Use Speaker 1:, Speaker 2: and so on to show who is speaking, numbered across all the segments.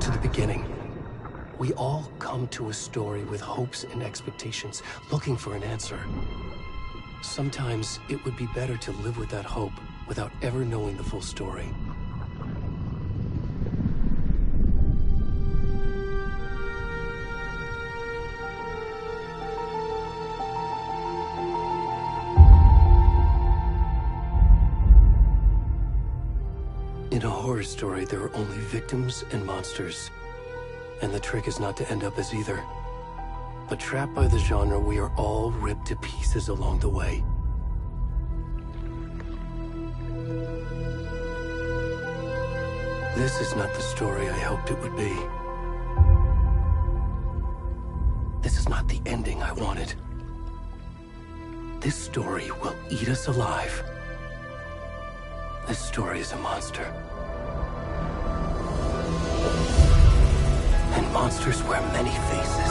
Speaker 1: to the beginning. We all come to a story with hopes and expectations, looking for an answer. Sometimes it would be better to live with that hope without ever knowing the full story. In a horror story, there are only victims and monsters. And the trick is not to end up as either. But trapped by the genre, we are all ripped to pieces along the way. This is not the story I hoped it would be. This is not the ending I wanted. This story will eat us alive. This story is a monster. And monsters wear many faces.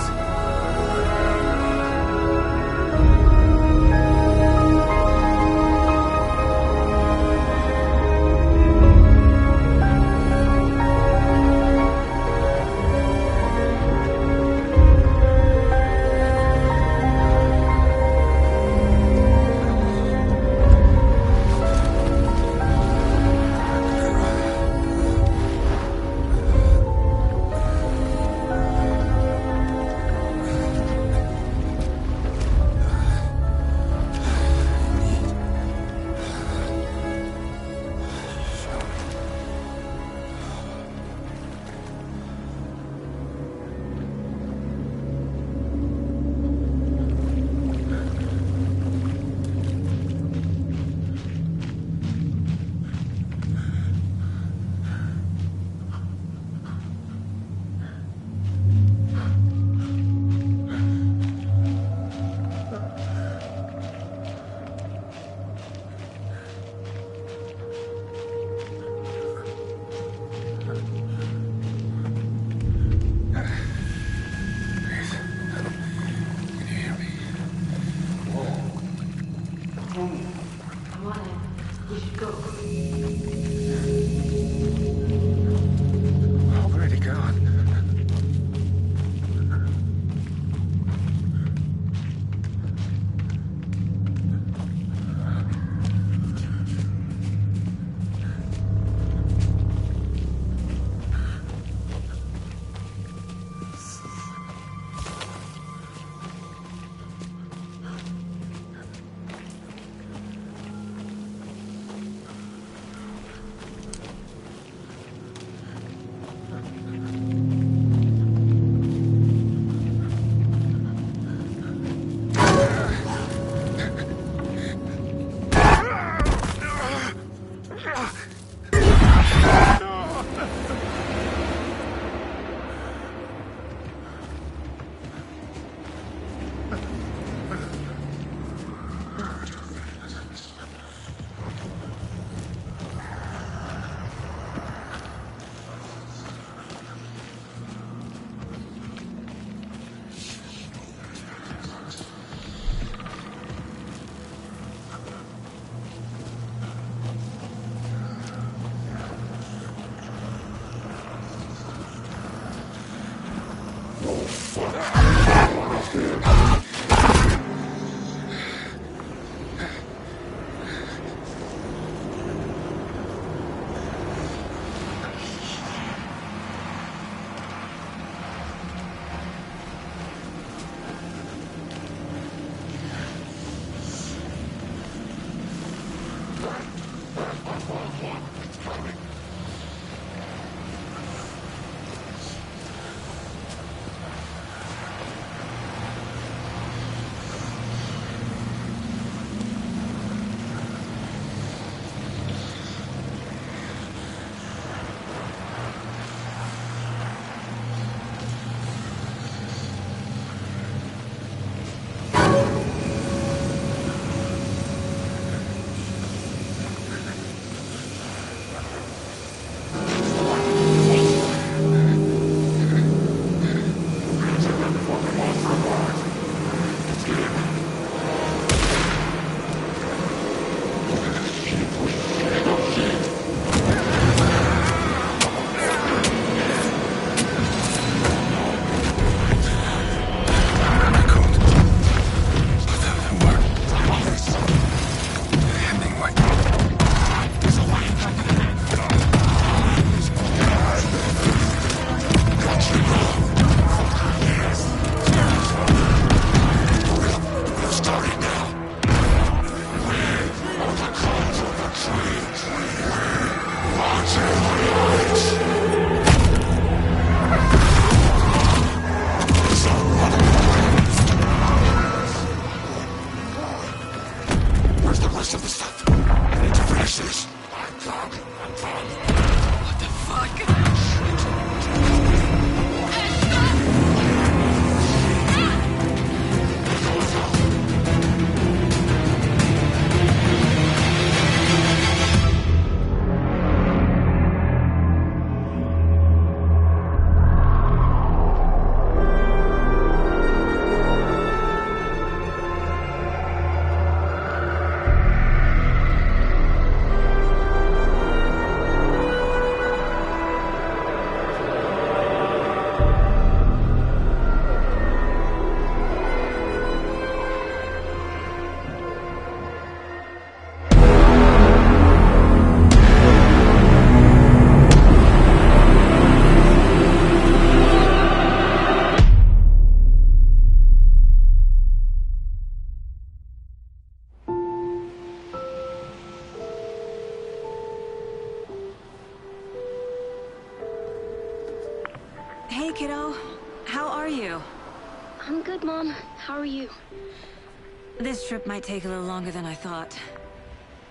Speaker 2: Hey, kiddo. How are you?
Speaker 3: I'm good, Mom. How are you?
Speaker 2: This trip might take a little longer than I thought.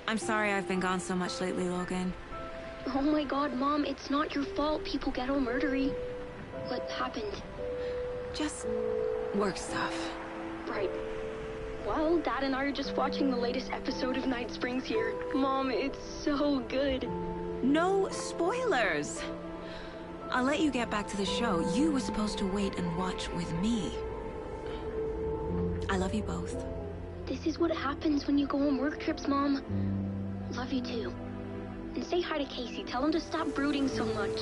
Speaker 2: I'm sorry I've been gone so much lately, Logan.
Speaker 3: Oh my god, Mom, it's not your fault people get all murdery. What happened?
Speaker 2: Just work stuff.
Speaker 3: Right. Well, Dad and I are just watching the latest episode of Night Springs here. Mom, it's so good.
Speaker 2: No spoilers! I'll let you get back to the show. You were supposed to wait and watch with me. I love you both.
Speaker 3: This is what happens when you go on work trips, Mom. Love you too. And say hi to Casey. Tell him to stop brooding so much.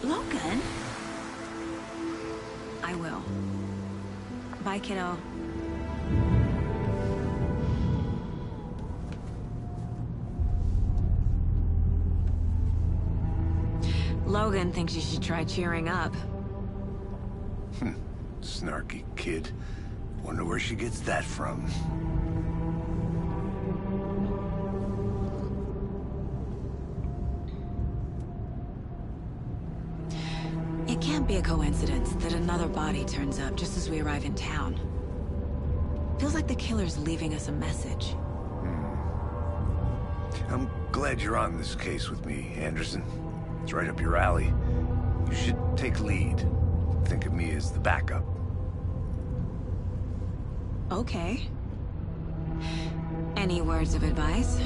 Speaker 2: Logan? I will. Bye, kiddo. Logan thinks you should try cheering up.
Speaker 4: Snarky kid. Wonder where she gets that from.
Speaker 2: It can't be a coincidence that another body turns up just as we arrive in town. Feels like the killer's leaving us a message.
Speaker 4: I'm glad you're on this case with me, Anderson. It's right up your alley. You should take lead. Think of me as the backup.
Speaker 2: Okay. Any words of advice?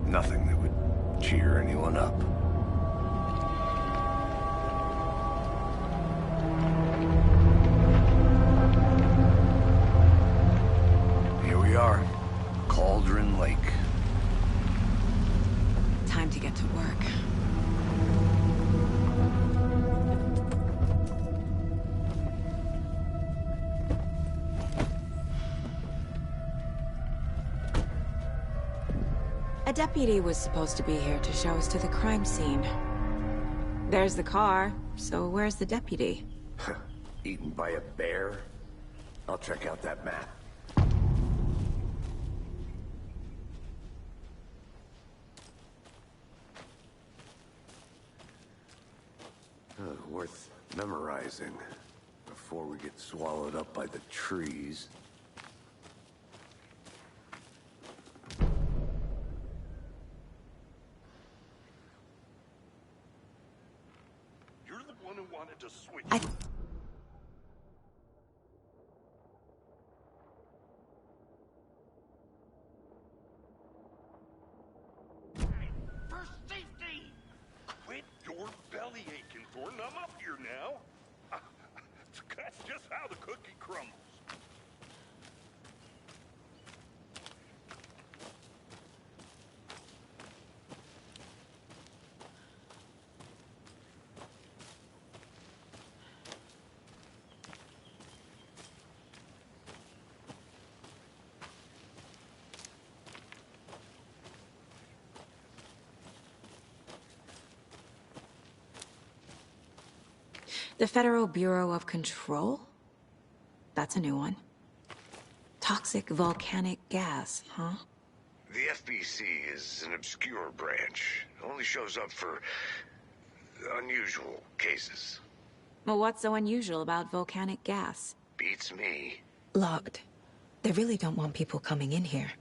Speaker 4: Nothing that would cheer anyone up. Here we are. Cauldron Lake.
Speaker 2: Time to get to work. A deputy was supposed to be here to show us to the crime scene. There's the car, so where's the deputy?
Speaker 4: Eaten by a bear? I'll check out that map. Worth memorizing before we get swallowed up by the trees.
Speaker 5: You're the one who wanted to switch. For safety! Quit your belly aching, Thornton. I'm up here now. That's just how the cookie crumbles.
Speaker 2: The Federal Bureau of Control? That's a new one. Toxic volcanic gas, huh?
Speaker 6: The FBC is an obscure branch. Only shows up for unusual cases.
Speaker 2: Well, what's so unusual about volcanic gas?
Speaker 6: Beats me.
Speaker 2: Locked. They really don't want people coming in here.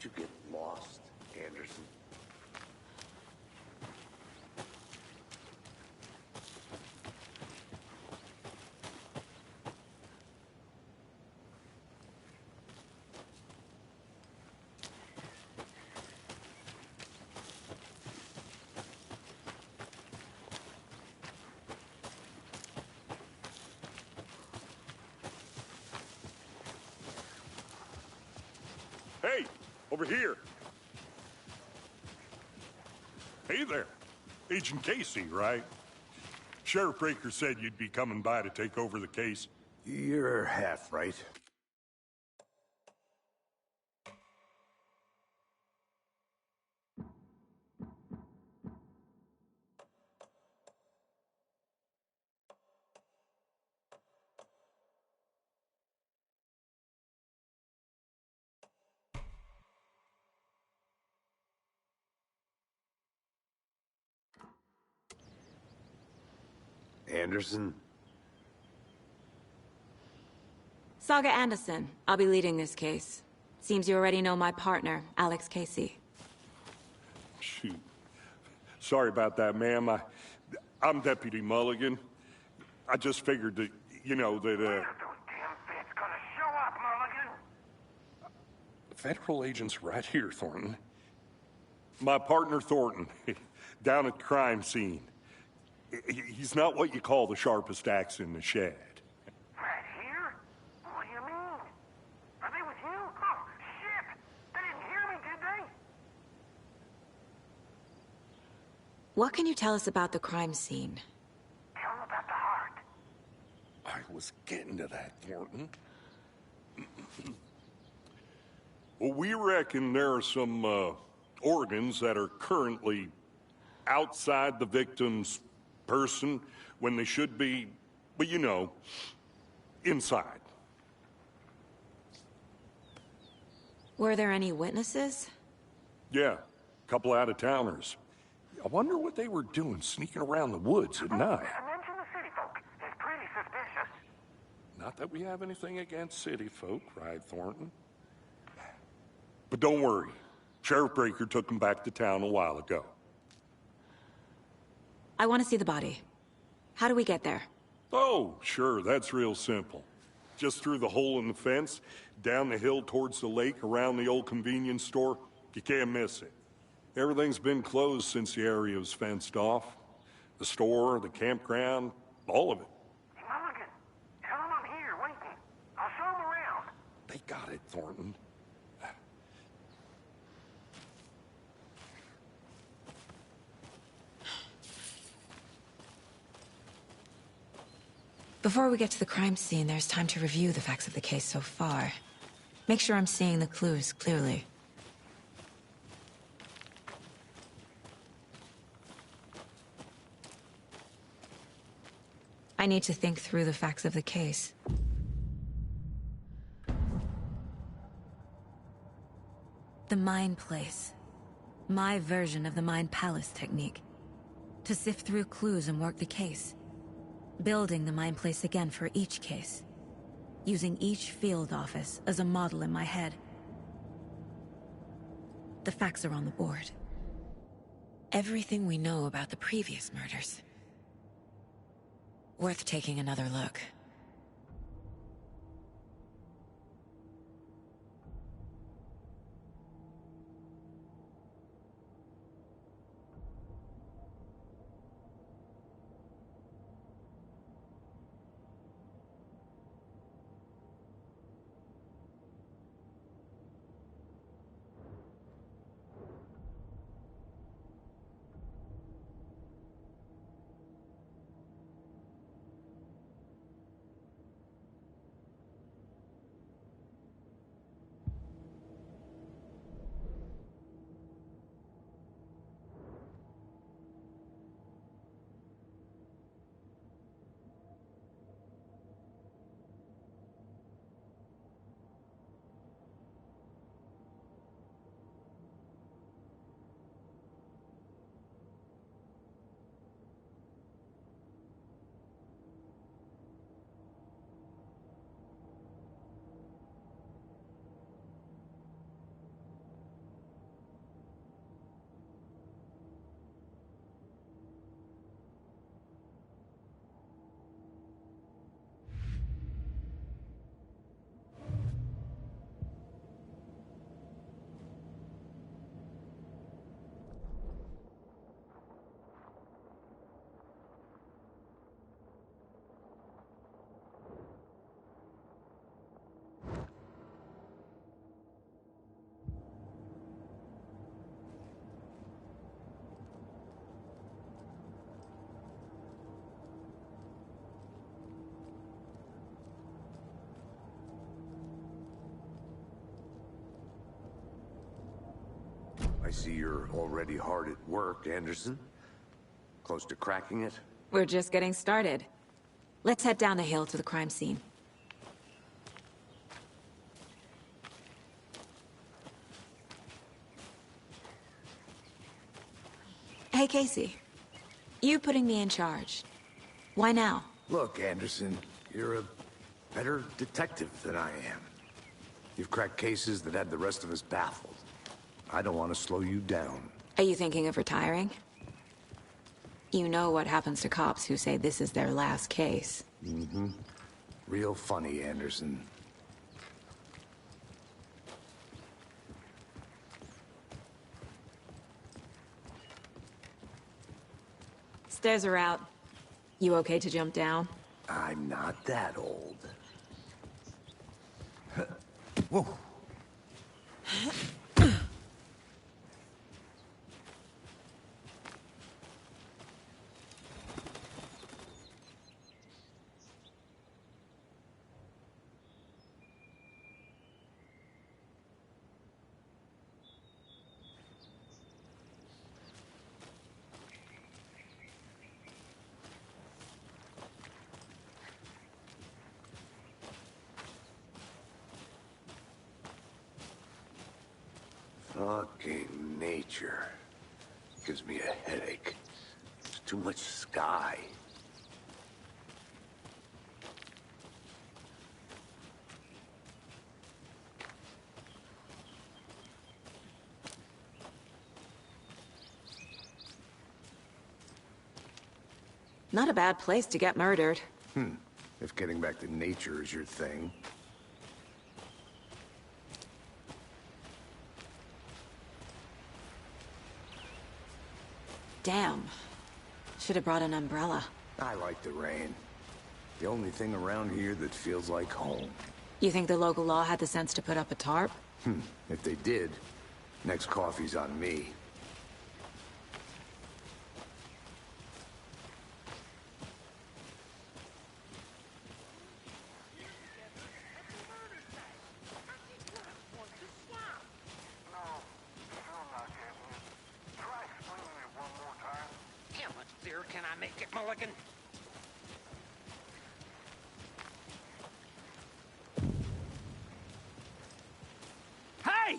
Speaker 6: Did you get lost, Anderson?
Speaker 5: Hey, over here. Hey there. Agent Casey, right? Sheriff Breaker said you'd be coming by to take over the case.
Speaker 4: You're half right. Anderson?
Speaker 2: Saga Anderson. I'll be leading this case. Seems you already know my partner, Alex Casey.
Speaker 5: Shoot. Sorry about that, ma'am. I'm Deputy Mulligan. I just figured that, you know, that,
Speaker 7: Those damn feds gonna show up, Mulligan?
Speaker 5: Federal agent's right here, Thornton. My partner, Thornton, down at the crime scene. He's not what you call the sharpest axe in the shed.
Speaker 7: Right here? What do you mean? Are they with you? Oh, shit! They didn't hear me, did they?
Speaker 2: What can you tell us about the crime scene?
Speaker 7: Tell them about the heart.
Speaker 5: I was getting to that, Thornton. Well, we reckon there are some, organs that are currently outside the victim's person when they should be, but you know, inside.
Speaker 2: Were there any witnesses?
Speaker 5: Yeah, a couple out-of-towners. I wonder what they were doing sneaking around the woods at night.
Speaker 7: Mention the city folk. It's pretty suspicious.
Speaker 5: Not that we have anything against city folk, right, Thornton? But don't worry. Sheriff Breaker took them back to town a while ago.
Speaker 2: I want to see the body. How do we get there?
Speaker 5: Oh, sure, that's real simple. Just through the hole in the fence, down the hill towards the lake, around the old convenience store. You can't miss it. Everything's been closed since the area was fenced off. The store, the campground, all of it.
Speaker 7: Mulligan, tell them I'm here, waiting. I'll show them around.
Speaker 5: They got it, Thornton.
Speaker 2: Before we get to the crime scene, there's time to review the facts of the case so far. Make sure I'm seeing the clues clearly. I need to think through the facts of the case. The Mind Place. My version of the Mind Palace technique. To sift through clues and work the case. Building the Mind Place again for each case. Using each field office as a model in my head. The facts are on the board. Everything we know about the previous murders. Worth taking another look.
Speaker 6: I see you're already hard at work, Anderson. Close to cracking it?
Speaker 2: We're just getting started. Let's head down the hill to the crime scene. Hey, Casey. You putting me in charge. Why now?
Speaker 6: Look, Anderson, you're a better detective than I am. You've cracked cases that had the rest of us baffled. I don't want to slow you down.
Speaker 2: Are you thinking of retiring? You know what happens to cops who say this is their last case.
Speaker 6: Mm-hmm. Real funny, Anderson.
Speaker 2: Stairs are out. You okay to jump down?
Speaker 6: I'm not that old. Whoa. Fucking nature. Gives me a headache. There's too much sky.
Speaker 2: Not a bad place to get murdered.
Speaker 6: If getting back to nature is your thing.
Speaker 2: Damn. Should have brought an umbrella.
Speaker 6: I like the rain. The only thing around here that feels like home.
Speaker 2: You think the local law had the sense to put up a tarp?
Speaker 6: If they did, next coffee's on me.
Speaker 7: How much clearer can I make it, Mulligan? Hey!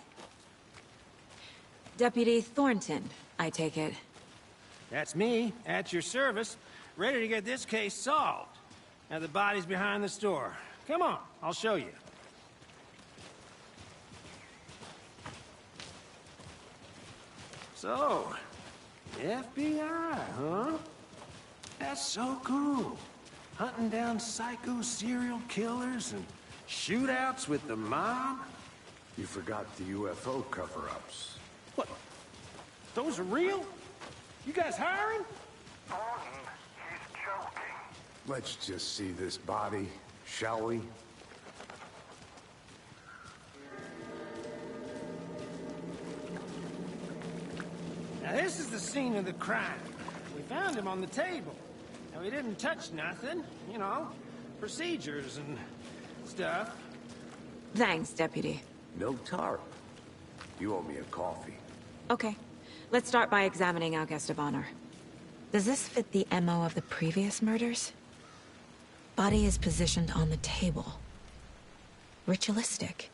Speaker 2: Deputy Thornton, I take it.
Speaker 8: That's me, at your service, ready to get this case solved. Now the body's behind the store. Come on, I'll show you. So, FBI, huh? That's so cool. Hunting down psycho serial killers and shootouts with the mob?
Speaker 6: You forgot the UFO cover-ups.
Speaker 8: What? Those are real? You guys hiring?
Speaker 7: Thornton, he's joking.
Speaker 6: Let's just see this body, shall we?
Speaker 8: Now this is the scene of the crime. We found him on the table. Now he didn't touch nothing, you know, procedures and stuff.
Speaker 2: Thanks, Deputy.
Speaker 6: No tarp. You owe me a coffee.
Speaker 2: Okay. Let's start by examining our guest of honor. Does this fit the MO of the previous murders? Body is positioned on the table. Ritualistic.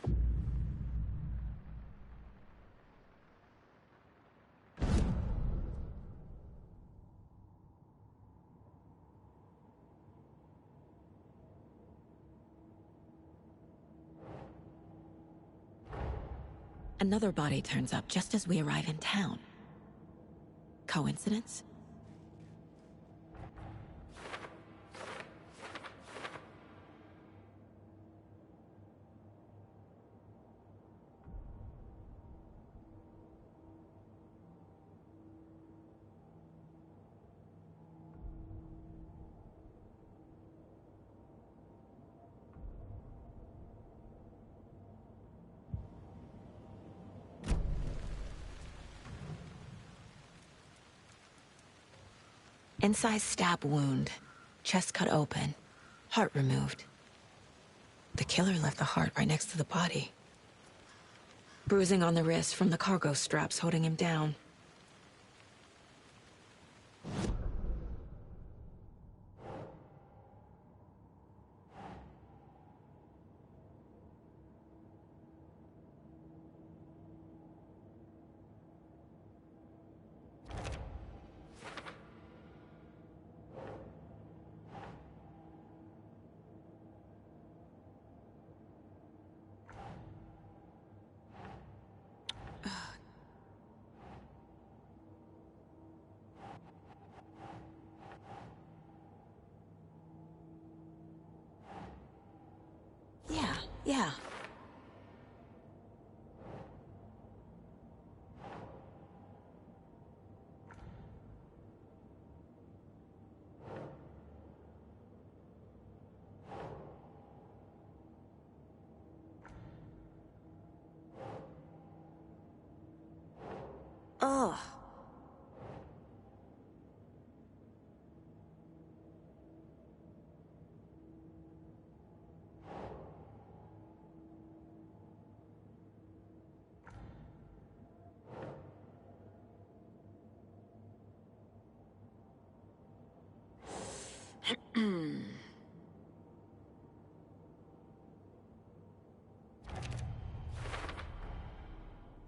Speaker 2: Another body turns up just as we arrive in town. Coincidence? Incised stab wound. Chest cut open. Heart removed. The killer left the heart right next to the body. Bruising on the wrist from the cargo straps holding him down. Yeah. Ugh.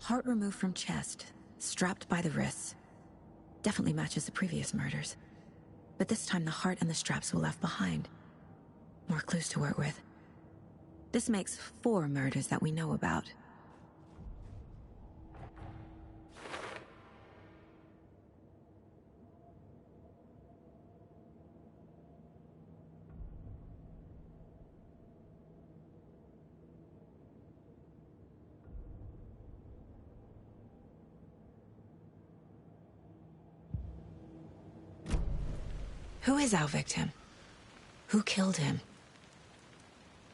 Speaker 2: Heart removed from chest, strapped by the wrists. Definitely matches the previous murders. But this time the heart and the straps were left behind. More clues to work with. This makes 4 murders that we know about. Who is our victim? Who killed him?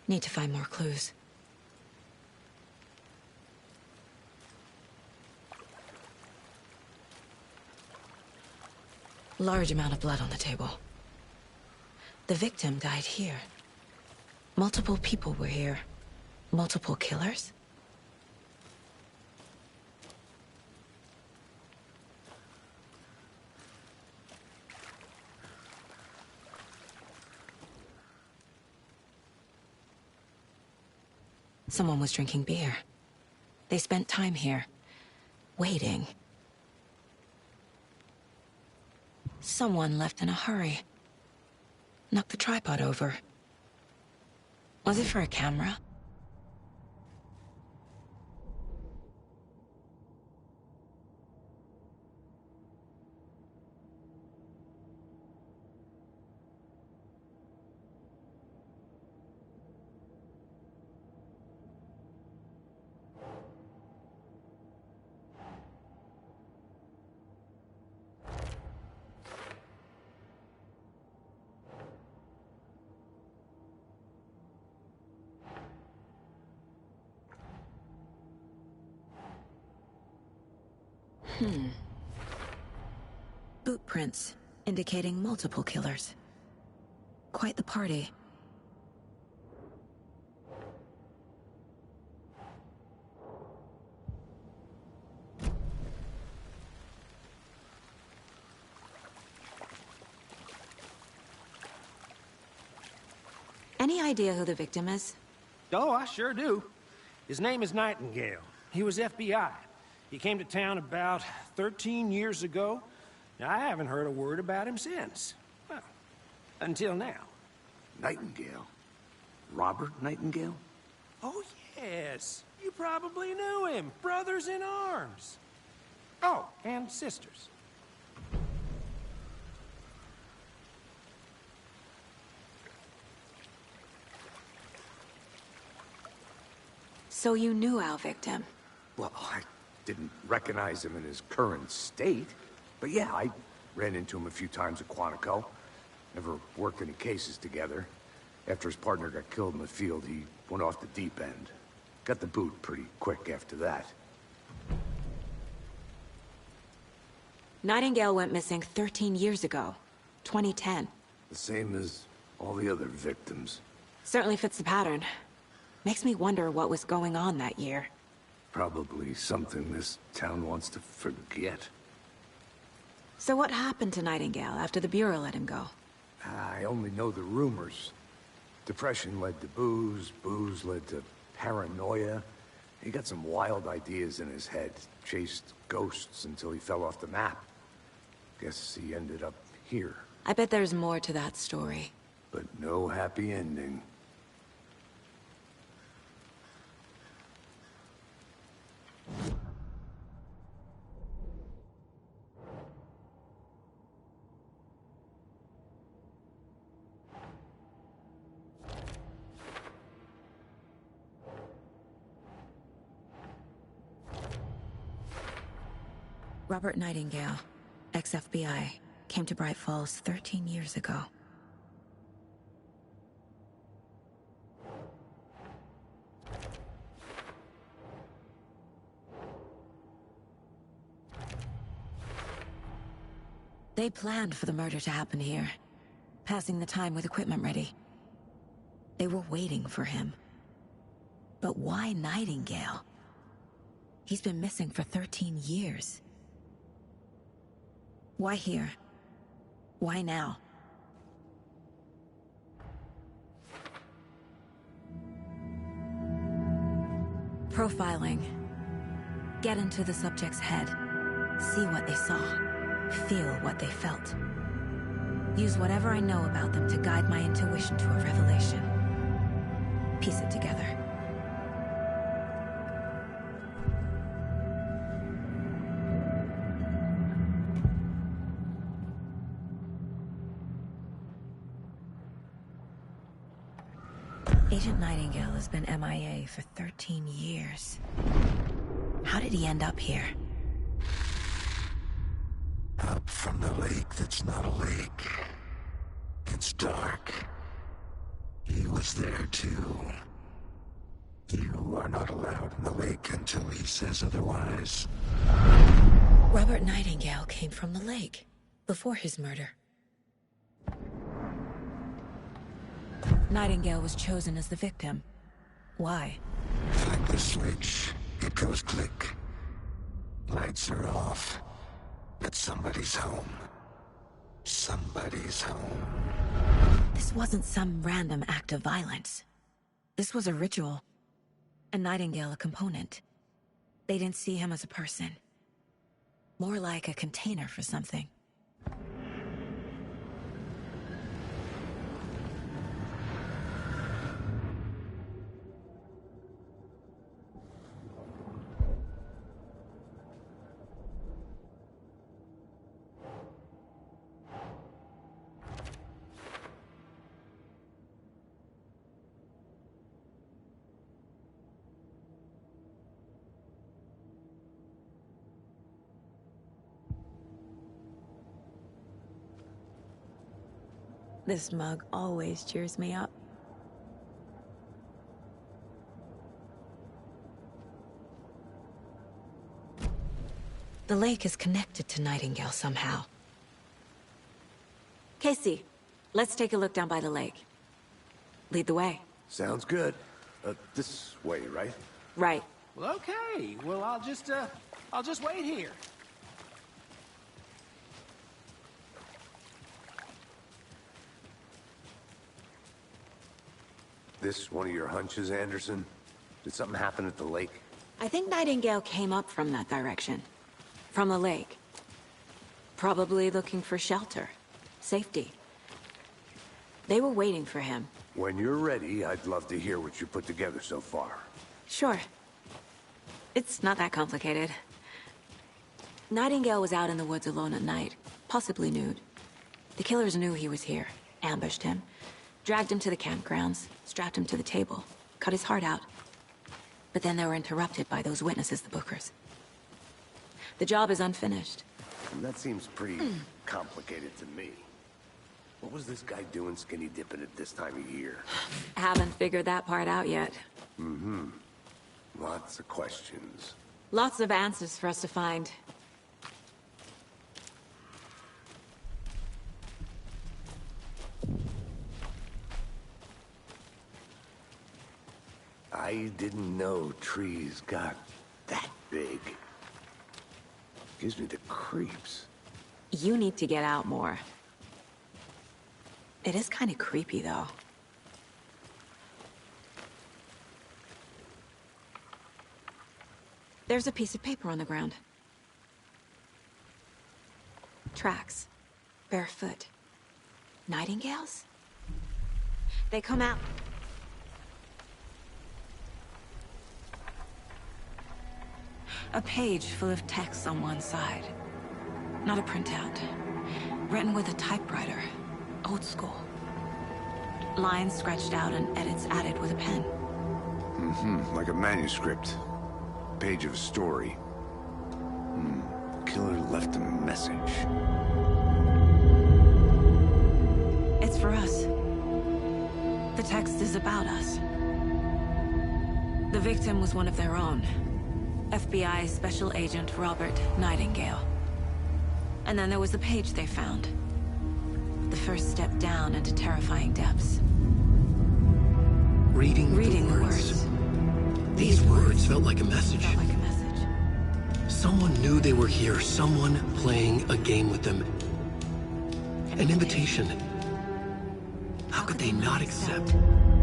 Speaker 2: Need to find more clues. Large amount of blood on the table. The victim died here. Multiple people were here. Multiple killers? Someone was drinking beer. They spent time here, waiting. Someone left in a hurry. Knocked the tripod over. Was it for a camera? Boot prints, indicating multiple killers. Quite the party. Any idea who the victim is?
Speaker 8: Oh, I sure do. His name is Nightingale. He was FBI. He came to town about 13 years ago. Now, I haven't heard a word about him since. Well, until now.
Speaker 6: Nightingale? Robert Nightingale?
Speaker 8: Oh, yes. You probably knew him. Brothers in arms. Oh, and sisters.
Speaker 2: So you knew our victim?
Speaker 6: Well, I didn't recognize him in his current state. But yeah, I ran into him a few times at Quantico. Never worked any cases together. After his partner got killed in the field, he went off the deep end. Got the boot pretty quick after that.
Speaker 2: Nightingale went missing 13 years ago. 2010.
Speaker 6: The same as all the other victims.
Speaker 2: Certainly fits the pattern. Makes me wonder what was going on that year.
Speaker 6: Probably something this town wants to forget.
Speaker 2: So what happened to Nightingale after the Bureau let him go?
Speaker 6: I only know the rumors. Depression led to booze, booze led to paranoia. He got some wild ideas in his head, chased ghosts until he fell off the map. Guess he ended up here.
Speaker 2: I bet there's more to that story.
Speaker 6: But no happy ending.
Speaker 2: Robert Nightingale, ex-FBI, came to Bright Falls 13 years ago. They planned for the murder to happen here, passing the time with equipment ready. They were waiting for him. But why Nightingale? He's been missing for 13 years. Why here? Why now? Profiling. Get into the subject's head. See what they saw. Feel what they felt. Use whatever I know about them to guide my intuition to a revelation. Piece it together. Agent Nightingale has been MIA for 13 years. How did he end up here?
Speaker 9: Up from the lake that's not a lake. It's dark. He was there too. You are not allowed in the lake until he says otherwise.
Speaker 2: Robert Nightingale came from the lake, before his murder. Nightingale was chosen as the victim. Why?
Speaker 9: Like the switch, it goes click. Lights are off. But somebody's home. Somebody's home.
Speaker 2: This wasn't some random act of violence. This was a ritual. And Nightingale a component. They didn't see him as a person. More like a container for something. This mug always cheers me up. The lake is connected to Nightingale somehow. Casey, let's take a look down by the lake. Lead the way.
Speaker 6: Sounds good. This way, right?
Speaker 2: Right.
Speaker 8: Well, okay. Well, I'll just wait here.
Speaker 6: This one of your hunches, Anderson? Did something happen at the lake?
Speaker 2: I think Nightingale came up from that direction. From the lake. Probably looking for shelter. Safety. They were waiting for him.
Speaker 6: When you're ready, I'd love to hear what you put together so far.
Speaker 2: Sure. It's not that complicated. Nightingale was out in the woods alone at night, possibly nude. The killers knew he was here, ambushed him, dragged him to the campgrounds, strapped him to the table, cut his heart out. But then they were interrupted by those witnesses, the Bookers. The job is unfinished.
Speaker 6: That seems pretty complicated to me. What was this guy doing skinny dipping at this time of year?
Speaker 2: Haven't figured that part out yet.
Speaker 6: Mm-hmm. Lots of questions.
Speaker 2: Lots of answers for us to find.
Speaker 6: I didn't know trees got big. Gives me the creeps.
Speaker 2: You need to get out more. It is kind of creepy, though. There's a piece of paper on the ground. Tracks. Barefoot. Nightingales? They come out. A page full of text on one side. Not a printout. Written with a typewriter. Old school. Lines scratched out and edits added with a pen.
Speaker 6: Mm-hmm, like a manuscript. Page of a story. Killer left a message.
Speaker 2: It's for us. The text is about us. The victim was one of their own. FBI Special Agent Robert Nightingale. And then there was the page they found. The first step down into terrifying depths.
Speaker 1: Reading the words. These words felt like a message. Someone knew they were here. Someone playing a game with them. An invitation. How could they not accept,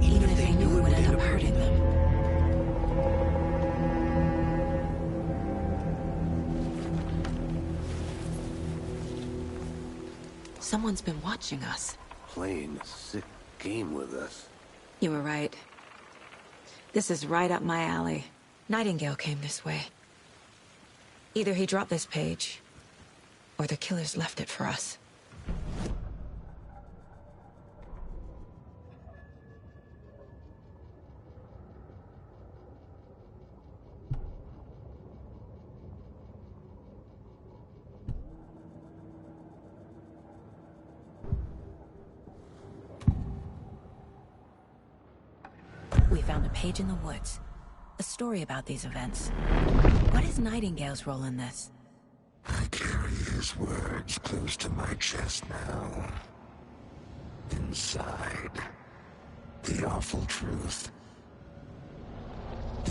Speaker 1: even if they knew it would end up hurting them?
Speaker 2: Someone's been watching us.
Speaker 6: Playing a sick game with us.
Speaker 2: You were right. This is right up my alley. Nightingale came this way. Either he dropped this page, or the killers left it for us. We found a page in the woods. A story about these events. What is Nightingale's role in this?
Speaker 9: I carry his words close to my chest now. Inside, the awful truth.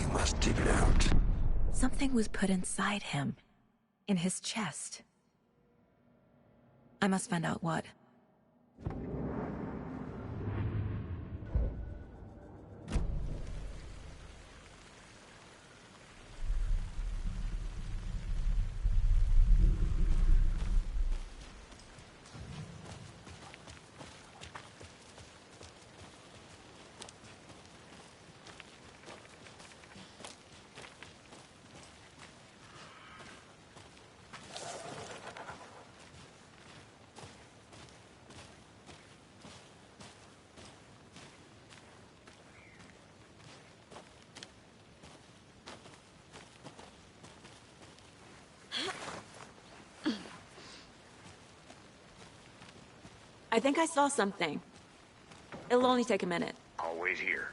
Speaker 9: You must dig it out.
Speaker 2: Something was put inside him. In his chest. I must find out what. I think I saw something. It'll only take a minute.
Speaker 6: I'll wait here.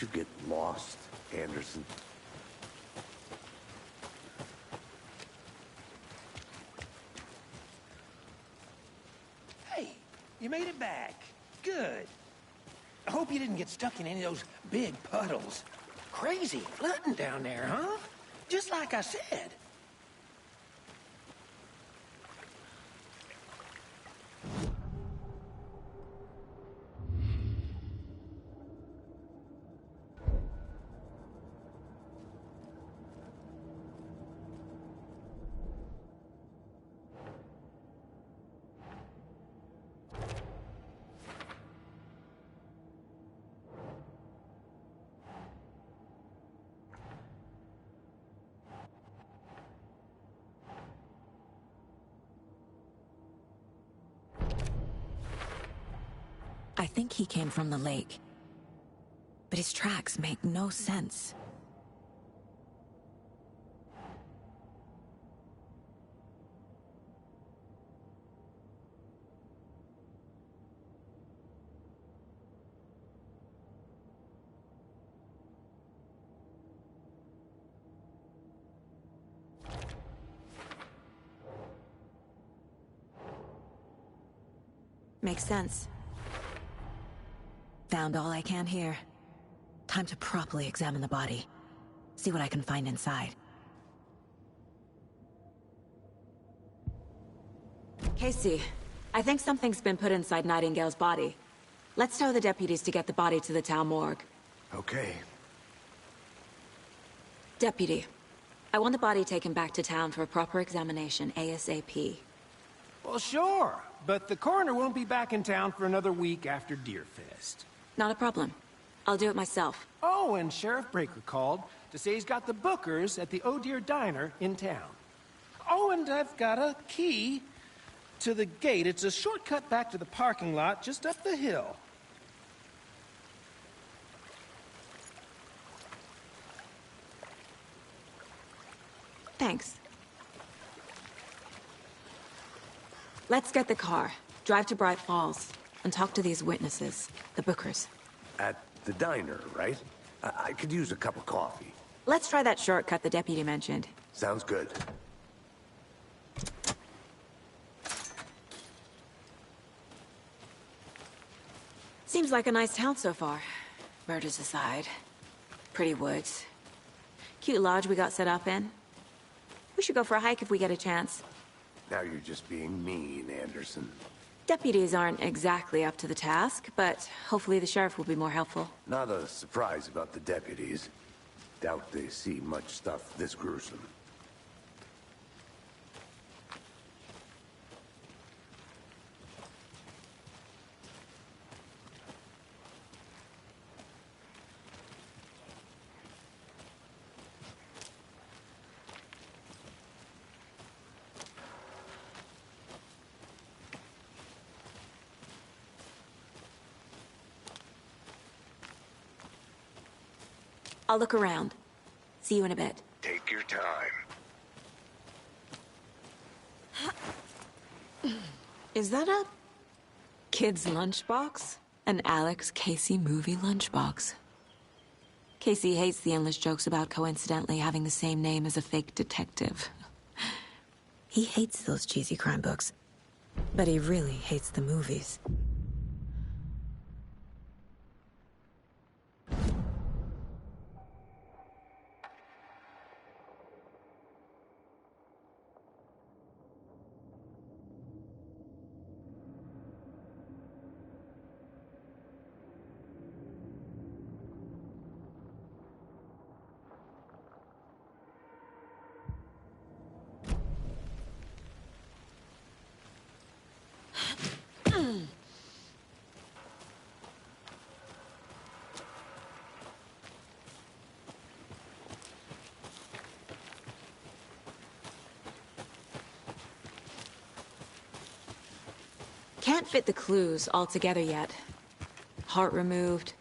Speaker 6: you get lost, Anderson?
Speaker 8: Hey, you made it back. Good. I hope you didn't get stuck in any of those big puddles. Crazy flooding down there, huh? Just like I said.
Speaker 2: I think he came from the lake. But his tracks make no sense. Makes sense. Found all I can here. Time to properly examine the body. See what I can find inside. Casey, I think something's been put inside Nightingale's body. Let's tell the deputies to get the body to the town morgue.
Speaker 6: Okay.
Speaker 2: Deputy, I want the body taken back to town for a proper examination ASAP.
Speaker 8: Well, sure. But the coroner won't be back in town for another week after Deerfest.
Speaker 2: Not a problem. I'll do it myself.
Speaker 8: Oh, and Sheriff Breaker called to say he's got the Bookers at the Oh Dear Diner in town. Oh, and I've got a key to the gate. It's a shortcut back to the parking lot just up the hill.
Speaker 2: Thanks. Let's get the car, drive to Bright Falls, and talk to these witnesses, the Bookers.
Speaker 6: At the diner, right? I could use a cup of coffee.
Speaker 2: Let's try that shortcut the deputy mentioned.
Speaker 6: Sounds good.
Speaker 2: Seems like a nice town so far. Murders aside. Pretty woods. Cute lodge we got set up in. We should go for a hike if we get a chance.
Speaker 6: Now you're just being mean, Anderson.
Speaker 2: Deputies aren't exactly up to the task, but hopefully the sheriff will be more helpful.
Speaker 6: Not a surprise about the deputies. Doubt they see much stuff this gruesome.
Speaker 2: I'll look around. See you in a bit.
Speaker 6: Take your time.
Speaker 2: Is that a kid's lunchbox? An Alex Casey movie lunchbox. Casey hates the endless jokes about coincidentally having the same name as a fake detective. He hates those cheesy crime books, but he really hates the movies. Can't fit the clues all together yet. Heart removed,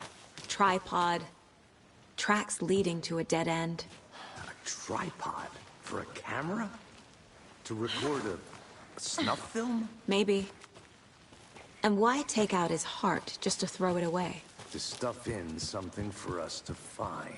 Speaker 2: tripod, tracks leading to a dead end.
Speaker 6: A tripod? For a camera? To record a snuff film?
Speaker 2: Maybe. And why take out his heart just to throw it away?
Speaker 6: to stuff in something for us to find.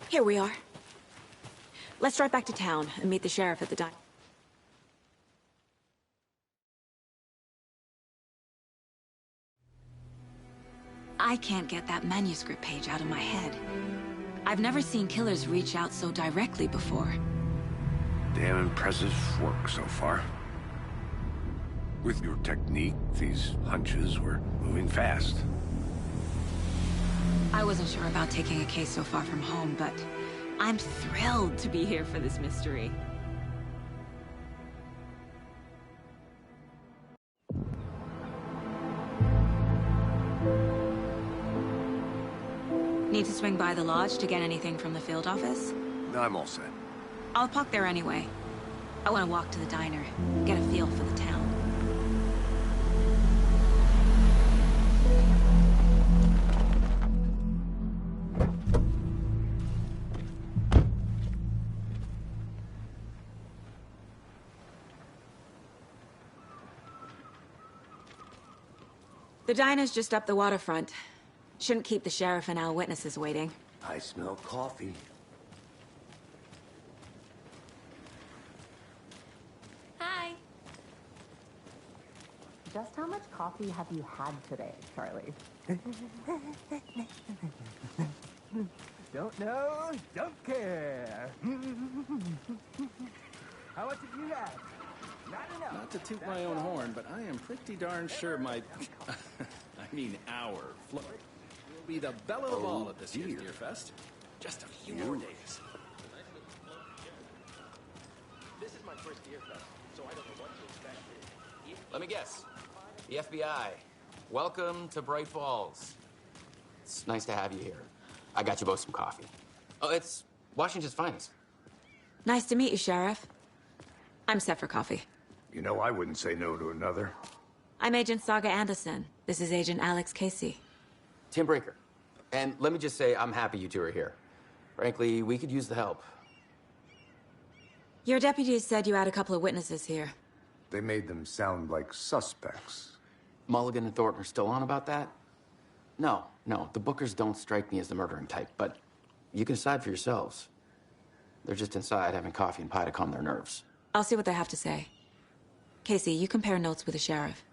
Speaker 2: Here we are. Let's drive back to town and meet the sheriff at the diner. I can't get that manuscript page out of my head. I've never seen killers reach out so directly before.
Speaker 4: Damn impressive work so far. With your technique, these hunches were moving fast.
Speaker 2: I wasn't sure about taking a case so far from home, but I'm thrilled to be here for this mystery. Need to swing by the lodge to get anything from the field office?
Speaker 4: No, I'm all set.
Speaker 2: I'll park there anyway. I want to walk to the diner, get a feel for the town. The diner's just up the waterfront. Shouldn't keep the sheriff and our witnesses waiting.
Speaker 6: I smell coffee.
Speaker 2: Hi.
Speaker 10: Just how much coffee have you had today, Charlie? Don't know, don't care. How much have you had? Not enough.
Speaker 11: Not to toot my own horn, but I am pretty darn sure my... I mean our float will be the belle of the ball at this year's Deer Fest. Just a few more days.
Speaker 12: This is my first Deer Fest, so I don't know what to expect. Let me guess. The FBI. Welcome to Bright Falls. It's nice to have you here. I got you both some coffee. Oh, it's Washington's finest.
Speaker 2: Nice to meet you, Sheriff. I'm set for coffee.
Speaker 6: You know, I wouldn't say no to another.
Speaker 2: I'm Agent Saga Anderson. This is Agent Alex Casey.
Speaker 12: Tim Brinker. And let me just say, I'm happy you two are here. Frankly, we could use the help.
Speaker 2: Your deputies said you had a couple of witnesses here.
Speaker 6: They made them sound like suspects.
Speaker 12: Mulligan and Thornton are still on about that? No, the Bookers don't strike me as the murdering type, but you can decide for yourselves. They're just inside having coffee and pie to calm their nerves.
Speaker 2: I'll see what they have to say. Casey, you compare notes with the sheriff.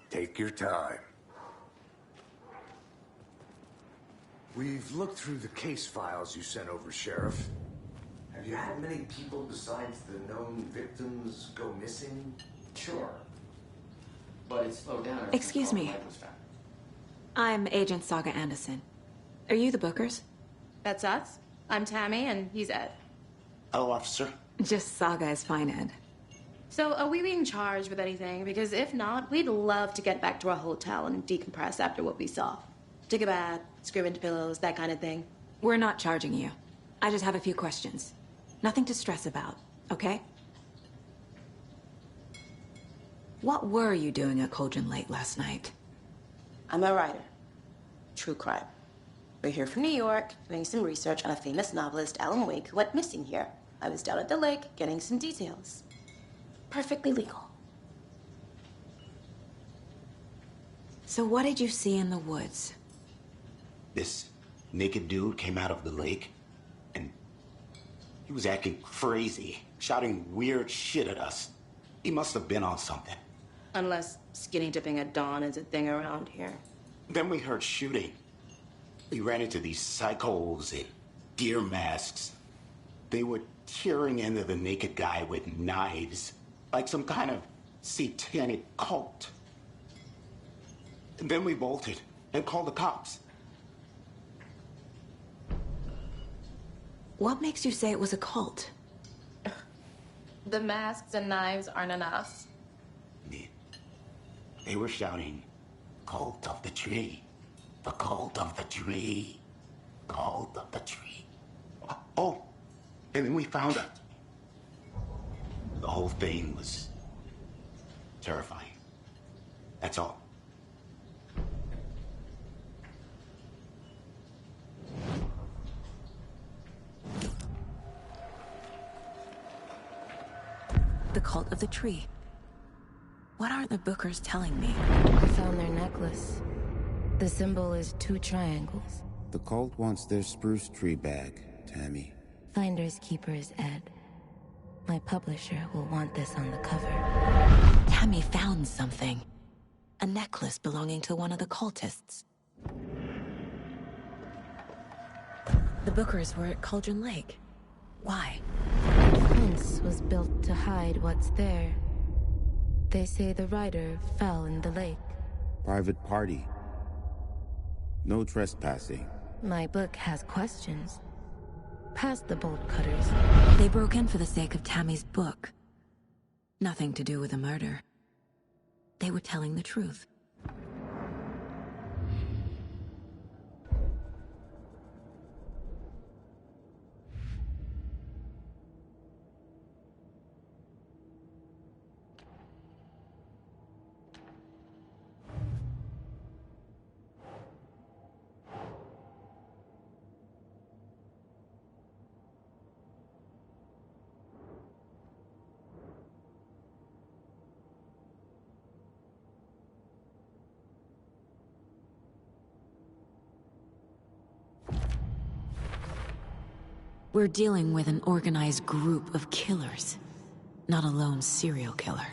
Speaker 6: Take your time. We've looked through the case files you sent over, Sheriff. Have you had many people besides the known victims go missing?
Speaker 12: Sure. But it's slowed down.
Speaker 2: Excuse me. I'm Agent Saga Anderson. Are you the Bookers?
Speaker 13: That's us. I'm Tammy, and he's Ed.
Speaker 14: Hello, officer.
Speaker 2: Just Saga is fine, Ed.
Speaker 13: So, are we being charged with anything? Because if not, we'd love to get back to our hotel and decompress after what we saw. Take a bath, screw into pillows, that kind of thing.
Speaker 2: We're not charging you. I just have a few questions. Nothing to stress about, okay? What were you doing at Cauldron Lake last night?
Speaker 13: I'm a writer. True crime. We're here from New York, doing some research on a famous novelist, Alan Wake, who went missing here. I was down at the lake, getting some details. Perfectly legal.
Speaker 2: So what did you see in the woods?
Speaker 14: This naked dude came out of the lake, and he was acting crazy, shouting weird shit at us. He must have been on something.
Speaker 13: Unless skinny dipping at dawn is a thing around here.
Speaker 14: Then we heard shooting. We ran into these psychos in deer masks. They were tearing into the naked guy with knives, like some kind of satanic cult. And then we bolted and called the cops.
Speaker 2: What makes you say it was a cult?
Speaker 13: The masks and knives aren't enough.
Speaker 14: They were shouting, "Cult of the tree." The cult of the tree. Cult of the tree. Oh, and then we found it. The whole thing was terrifying. That's all.
Speaker 2: The cult of the tree. What are the Bookers telling me?
Speaker 15: I found their necklace. The symbol is 2 triangles.
Speaker 16: The cult wants their spruce tree back, Tammy.
Speaker 15: Finders keepers, Ed. My publisher will want this on the cover.
Speaker 2: Tammy found something. A necklace belonging to one of the cultists. The Bookers were at Cauldron Lake. Why?
Speaker 15: The fence was built to hide what's there. They say the rider fell in the lake.
Speaker 16: Private party. No trespassing.
Speaker 15: My book has questions. Past the bolt cutters.
Speaker 2: They broke in for the sake of Tammy's book. Nothing to do with a murder. They were telling the truth. We're dealing with an organized group of killers, not a lone serial killer.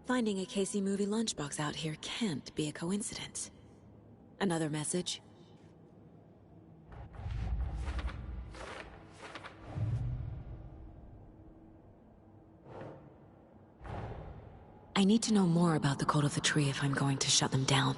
Speaker 2: Finding a Casey movie lunchbox out here can't be a coincidence. Another message? I need to know more about the Cult of the Tree if I'm going to shut them down.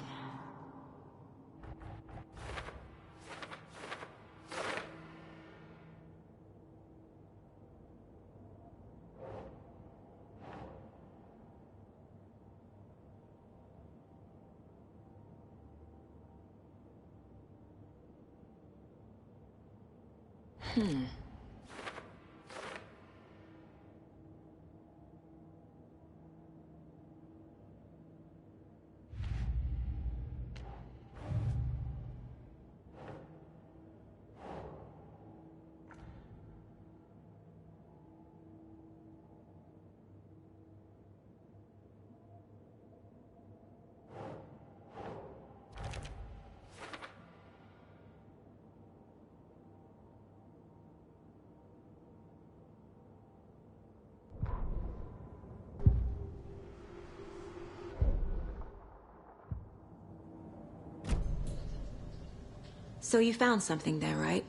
Speaker 2: So you found something there, right?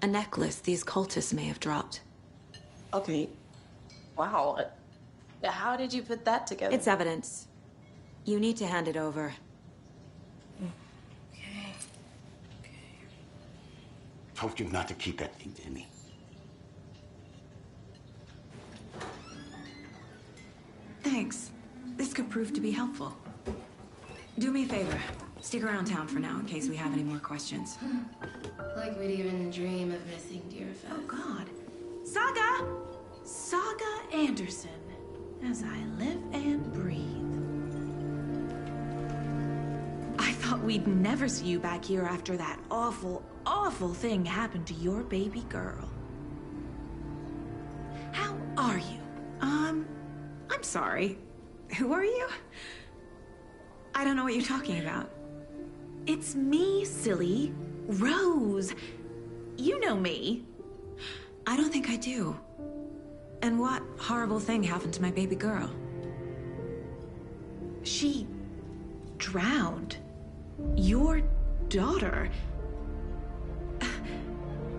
Speaker 2: A necklace these cultists may have dropped.
Speaker 13: Okay. Wow. How did you put that together?
Speaker 2: It's evidence. You need to hand it over.
Speaker 13: Okay.
Speaker 14: Told you not to keep that thing to me.
Speaker 2: Thanks. This could prove to be helpful. Do me a favor. Stick around town for now in case we have any more questions.
Speaker 13: Like we'd even dream of missing Deerfest.
Speaker 17: Oh, God. Saga! Saga Anderson. As I live and breathe. I thought we'd never see you back here after that awful, awful thing happened to your baby girl. How are you? I'm sorry. Who are you? I don't know what you're talking about. It's me, silly. Rose. You know me.
Speaker 2: I don't think I do. And what horrible thing happened to my baby girl?
Speaker 17: She drowned. Your daughter.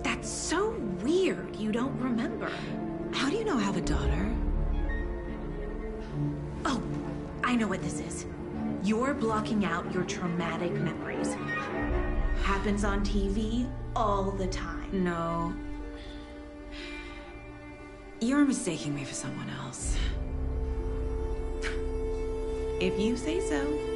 Speaker 17: That's so weird you don't remember.
Speaker 2: How do you know I have a daughter?
Speaker 17: Oh, I know what this is. You're blocking out your traumatic memories. Happens on TV all the time.
Speaker 2: No. You're mistaking me for someone else.
Speaker 17: If you say so.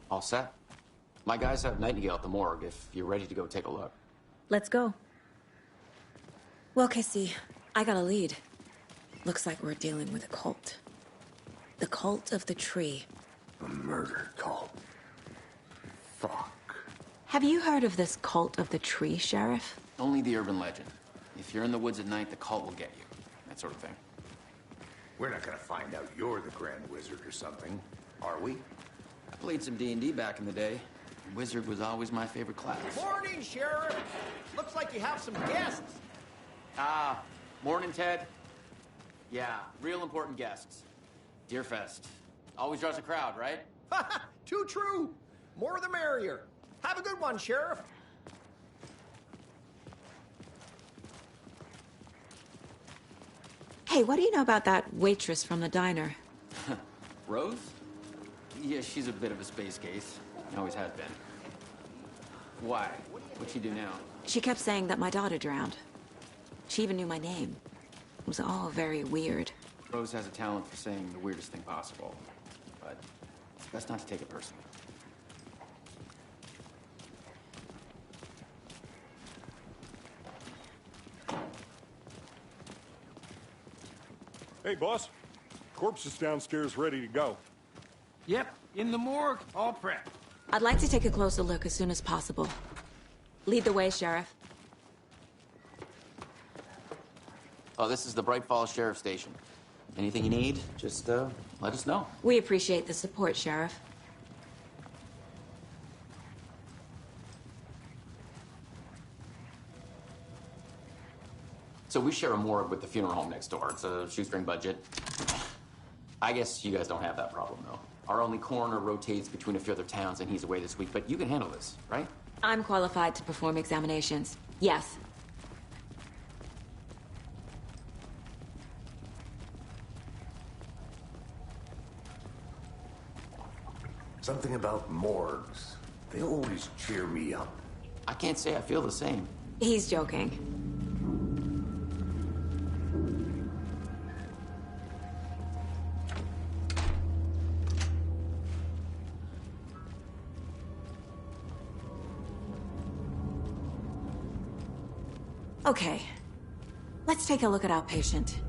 Speaker 12: All set. My guys have Nightingale at the morgue if you're ready to go take a look.
Speaker 2: Let's go. Well, Casey, I got a lead. Looks like we're dealing with a cult. The cult of the tree.
Speaker 6: A murder cult. Fuck.
Speaker 2: Have you heard of this cult of the tree, Sheriff?
Speaker 12: Only the urban legend. If you're in the woods at night, the cult will get you. That sort of thing.
Speaker 6: We're not gonna find out you're the Grand Wizard or something, are we?
Speaker 12: I played some D&D back in the day. Wizard was always my favorite class.
Speaker 18: Morning, Sheriff. Looks like you have some guests.
Speaker 12: Morning, Ted. Yeah, real important guests. Deerfest. Always draws a crowd, right?
Speaker 18: Too true. More the merrier. Have a good one, Sheriff.
Speaker 2: Hey, what do you know about that waitress from the diner?
Speaker 12: Rose? Yeah, she's a bit of a space case. Always has been. Why? What'd she do now?
Speaker 2: She kept saying that my daughter drowned. She even knew my name. It was all very weird.
Speaker 12: Rose has a talent for saying the weirdest thing possible. But it's best not to take it personally.
Speaker 5: Hey, boss. Corpse is downstairs ready to go.
Speaker 8: Yep, in the morgue, all prepped.
Speaker 2: I'd like to take a closer look as soon as possible. Lead the way, Sheriff.
Speaker 12: Oh, this is the Bright Falls Sheriff Station. Anything you need, just let us know.
Speaker 2: We appreciate the support, Sheriff.
Speaker 12: So we share a morgue with the funeral home next door. It's a shoestring budget. I guess you guys don't have that problem, though. Our only coroner rotates between a few other towns, and he's away this week. But you can handle this, right?
Speaker 2: I'm qualified to perform examinations. Yes.
Speaker 6: Something about morgues. They always cheer me up.
Speaker 12: I can't say I feel the same.
Speaker 2: He's joking. Okay, let's take a look at our patient.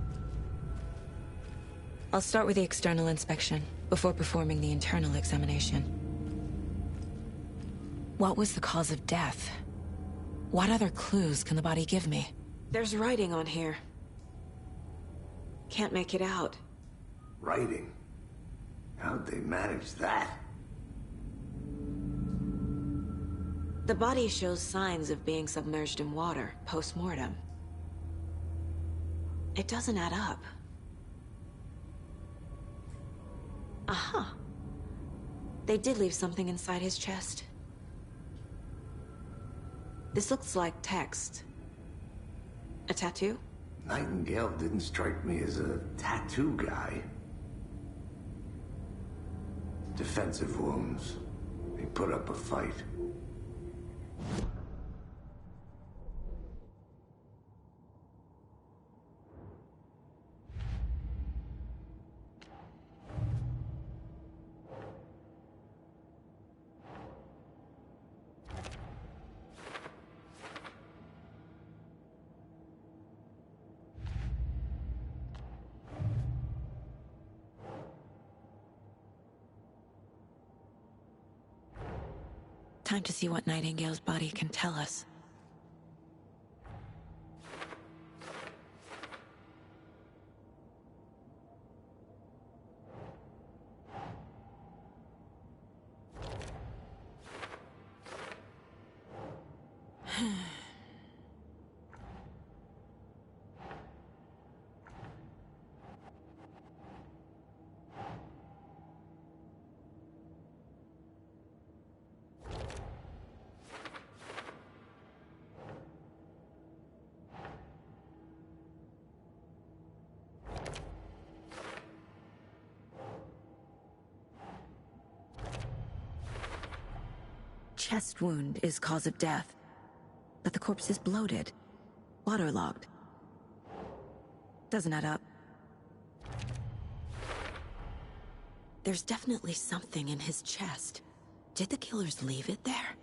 Speaker 2: I'll start with the external inspection before performing the internal examination. What was the cause of death? What other clues can the body give me? There's writing on here. Can't make it out.
Speaker 6: Writing? How'd they manage that?
Speaker 2: The body shows signs of being submerged in water, post-mortem. It doesn't add up. Aha. They did leave something inside his chest. This looks like text. A tattoo?
Speaker 6: Nightingale didn't strike me as a tattoo guy. Defensive wounds. He put up a fight.
Speaker 2: Time to see what Nightingale's body can tell us. chest wound is cause of death, but the corpse is bloated, waterlogged. Doesn't add up. There's definitely something in his chest. Did the killers leave it there?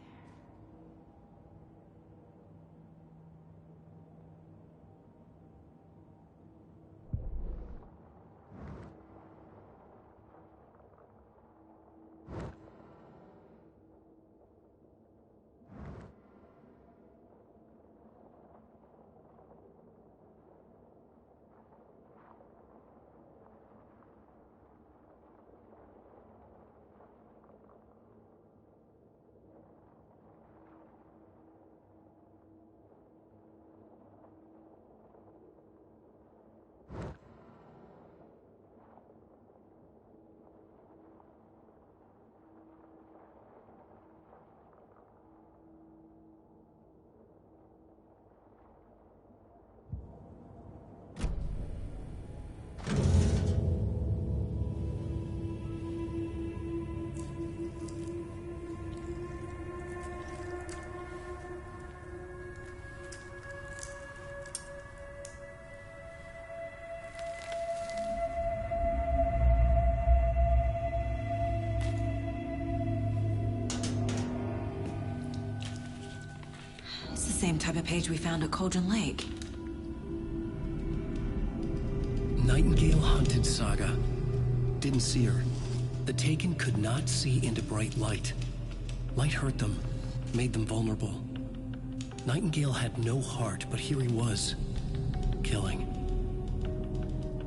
Speaker 2: Same type of page we found at Cauldron Lake.
Speaker 1: Nightingale hunted Saga. Didn't see her. The Taken could not see into bright light. Light hurt them, made them vulnerable. Nightingale had no heart, but here he was, killing.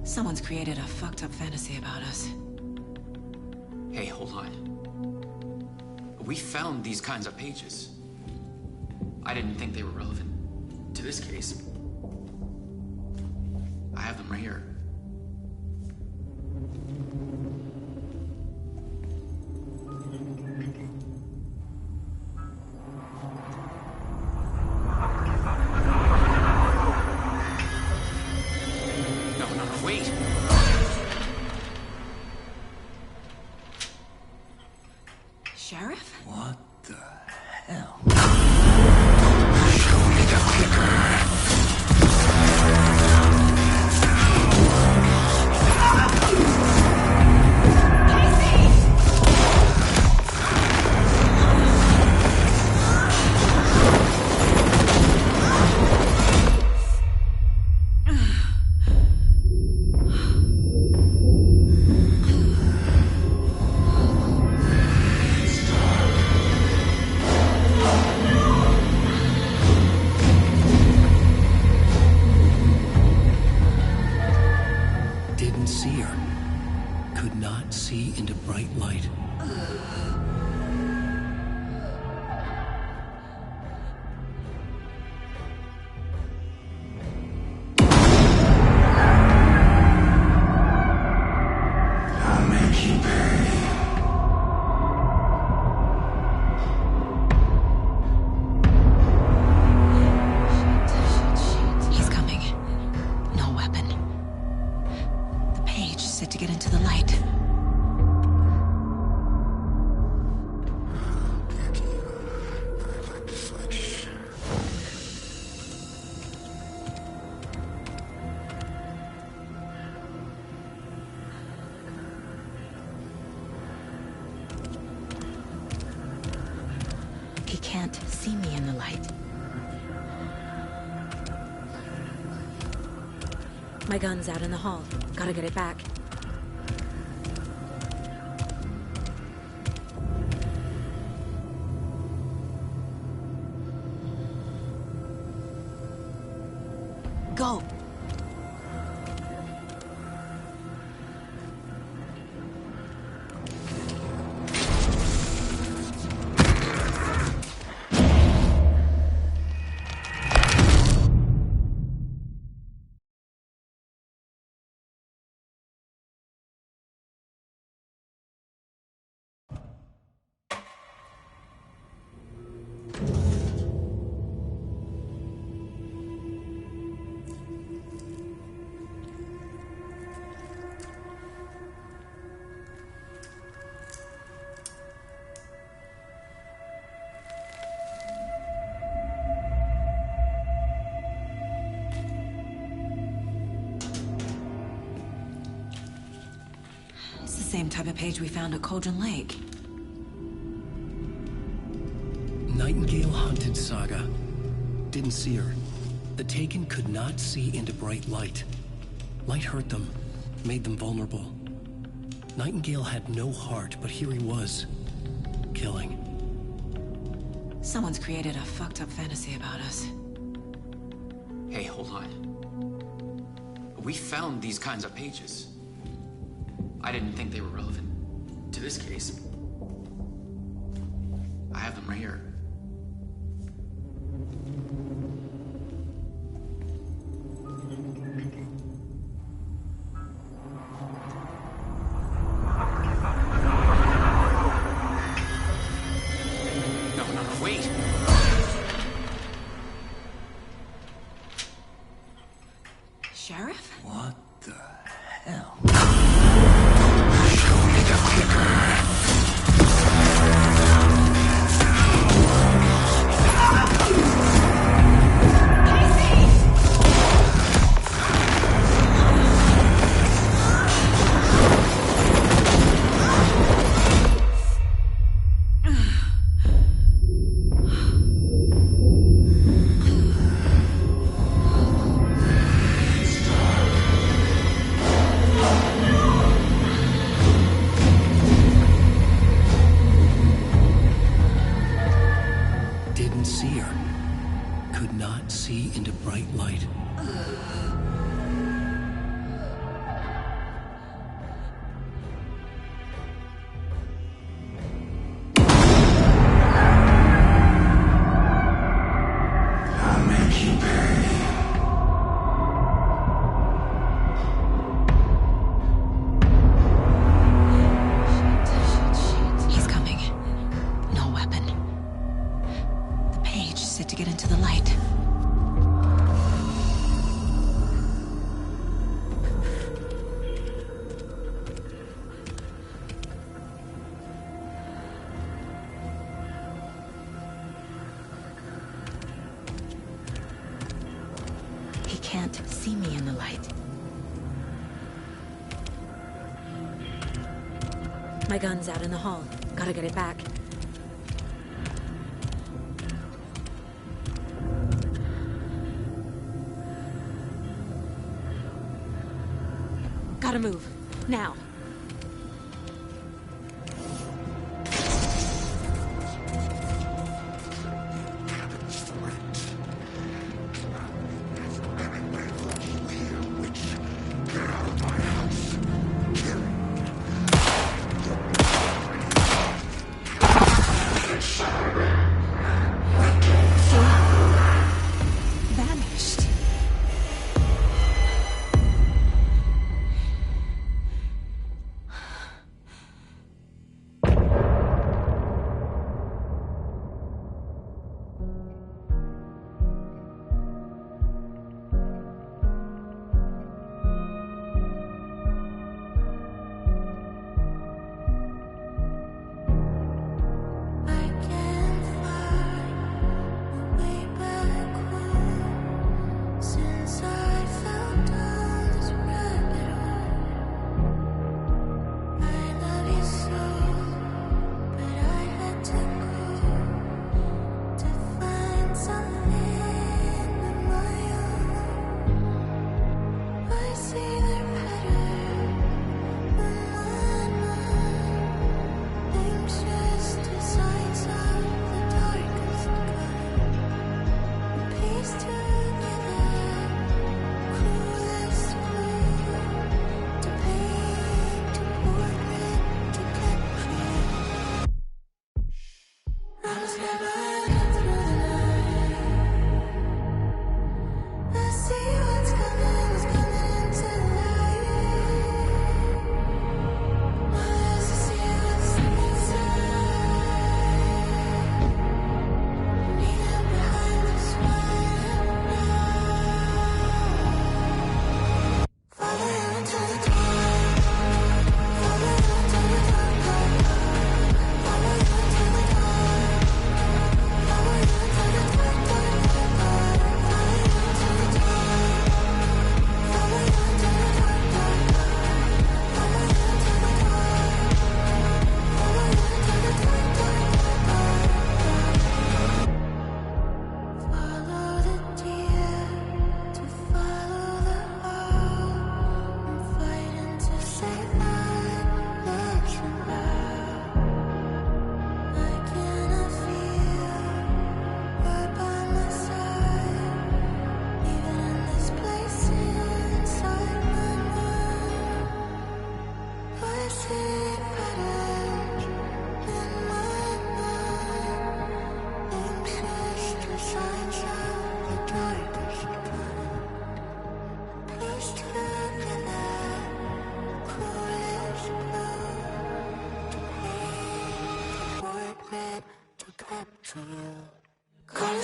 Speaker 2: Someone's created a fucked up fantasy about us.
Speaker 12: Hey, hold on. We found these kinds of pages. I didn't think they were relevant to this case. I have them right here. No, wait!
Speaker 2: Sheriff?
Speaker 1: What the hell?
Speaker 2: Can't see me in the light. My gun's out in the hall. Gotta get it back. Go! same type of page we found at Cauldron Lake.
Speaker 1: Nightingale hunted Saga. Didn't see her. The Taken could not see into bright light. Light hurt them, made them vulnerable. Nightingale had no heart, but here he was, killing.
Speaker 2: Someone's created a fucked up fantasy about us.
Speaker 12: Hey, hold on. We found these kinds of pages. I didn't think they were relevant to this case. I have them right here. No, wait.
Speaker 2: Sheriff?
Speaker 4: What the hell?
Speaker 9: Show me the clicker.
Speaker 1: Didn't see her. Could not see into bright light.
Speaker 9: I'll make you pay.
Speaker 2: He's coming. No weapon. The page said to get into the light. He can't see me in the light. My gun's out in the hall. Gotta get it back. Gotta move. Now. Vanished.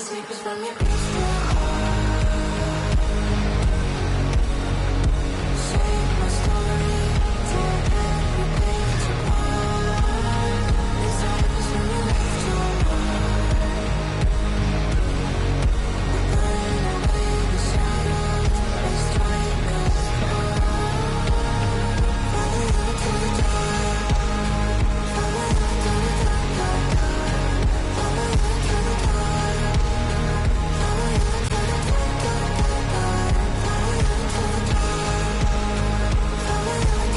Speaker 19: secrets from your